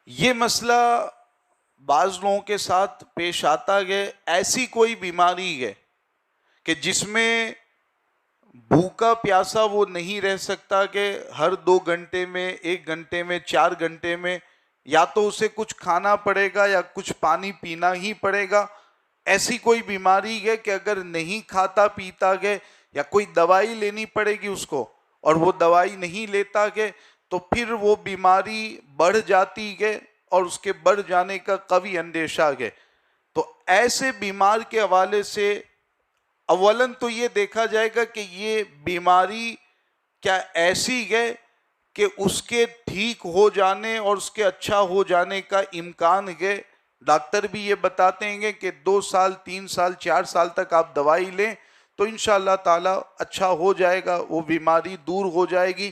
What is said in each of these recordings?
یہ مسئلہ بعض لوگوں کے ساتھ پیش آتا ہے، ایسی کوئی بیماری ہے کہ جس میں بھوکا پیاسا وہ نہیں رہ سکتا کہ ہر 2 گھنٹے میں 1 گھنٹے میں 4 گھنٹے میں یا تو اسے کچھ کھانا پڑے گا یا کچھ پانی پینا ہی پڑے گا۔ ایسی کوئی بیماری ہے کہ اگر نہیں کھاتا پیتا گے یا کوئی دوائی لینی پڑے گی اس کو اور وہ دوائی نہیں لیتا گے تو پھر وہ بیماری بڑھ جاتی ہے اور اس کے بڑھ جانے کا قوی اندیشہ ہے۔ تو ایسے بیمار کے حوالے سے اولاً تو یہ دیکھا جائے گا کہ یہ بیماری کیا ایسی ہے کہ اس کے ٹھیک ہو جانے اور اس کے اچھا ہو جانے کا امکان ہے۔ ڈاکٹر بھی یہ بتاتے ہیں کہ 2 سال 3 سال 4 سال تک آپ دوائی لیں تو انشاءاللہ تعالی اچھا ہو جائے گا، وہ بیماری دور ہو جائے گی۔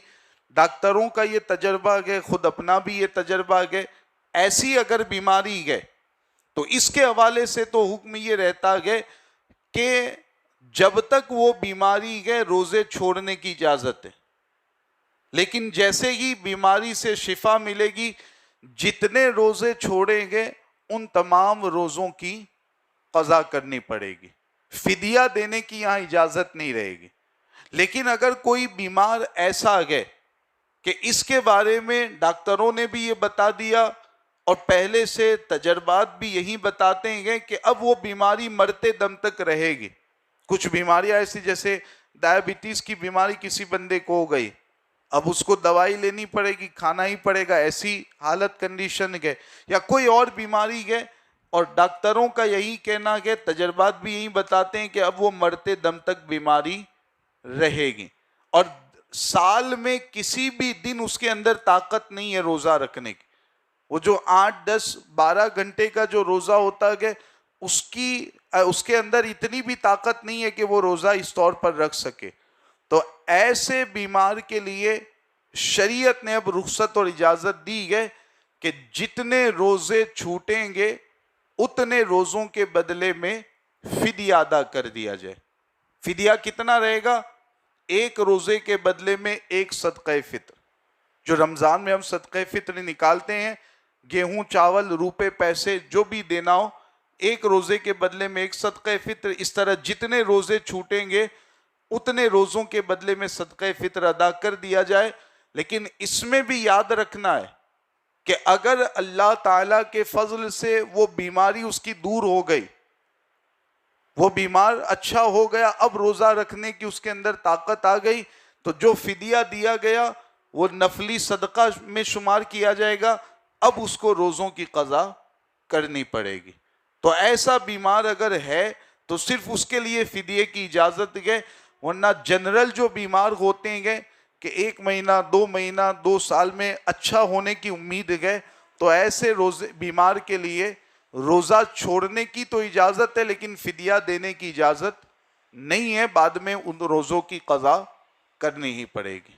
ڈاکٹروں کا یہ تجربہ ہے، خود اپنا بھی یہ تجربہ ہے۔ ایسی اگر بیماری ہے تو اس کے حوالے سے تو حکم یہ رہتا ہے کہ جب تک وہ بیماری ہے روزے چھوڑنے کی اجازت ہے، لیکن جیسے ہی بیماری سے شفا ملے گی جتنے روزے چھوڑیں گے ان تمام روزوں کی قضا کرنی پڑے گی، فدیہ دینے کی یہاں اجازت نہیں رہے گی۔ لیکن اگر کوئی بیمار ایسا ہے کہ اس کے بارے میں ڈاکٹروں نے بھی یہ بتا دیا اور پہلے سے تجربات بھی یہی بتاتے ہیں کہ اب وہ بیماری مرتے دم تک رہے گی۔ کچھ بیماریاں ایسی جیسے ڈائبٹیز کی بیماری کسی بندے کو ہو گئی، اب اس کو دوائی لینی پڑے گی، کھانا ہی پڑے گا، ایسی حالت کنڈیشن ہے، یا کوئی اور بیماری ہے اور ڈاکٹروں کا یہی کہنا ہے، تجربات بھی یہی بتاتے ہیں کہ اب وہ مرتے دم تک بیماری رہے گی اور سال میں کسی بھی دن اس کے اندر طاقت نہیں ہے روزہ رکھنے کی۔ وہ جو 8 10 12 گھنٹے کا جو روزہ ہوتا ہے اس کے اندر اتنی بھی طاقت نہیں ہے کہ وہ روزہ اس طور پر رکھ سکے۔ تو ایسے بیمار کے لیے شریعت نے اب رخصت اور اجازت دی ہے کہ جتنے روزے چھوٹیں گے اتنے روزوں کے بدلے میں فدیہ ادا کر دیا جائے۔ فدیہ کتنا رہے گا؟ 1 روزے کے بدلے میں 1 صدقہ فطر۔ جو رمضان میں ہم صدقہ فطر نکالتے ہیں، گیہوں چاول روپے پیسے جو بھی دینا ہو، 1 روزے کے بدلے میں 1 صدقہ فطر، اس طرح جتنے روزے چھوٹیں گے اتنے روزوں کے بدلے میں صدقہ فطر ادا کر دیا جائے۔ لیکن اس میں بھی یاد رکھنا ہے کہ اگر اللہ تعالیٰ کے فضل سے وہ بیماری اس کی دور ہو گئی، وہ بیمار اچھا ہو گیا، اب روزہ رکھنے کی اس کے اندر طاقت آ گئی، تو جو فدیہ دیا گیا وہ نفلی صدقہ میں شمار کیا جائے گا، اب اس کو روزوں کی قضا کرنی پڑے گی۔ تو ایسا بیمار اگر ہے تو صرف اس کے لیے فدیے کی اجازت ہے، ورنہ جنرل جو بیمار ہوتے ہیں کہ 1 مہینہ 2 مہینہ 2 سال میں اچھا ہونے کی امید ہے، تو ایسے بیمار کے لیے روزہ چھوڑنے کی تو اجازت ہے لیکن فدیہ دینے کی اجازت نہیں ہے، بعد میں ان روزوں کی قضا کرنی ہی پڑے گی۔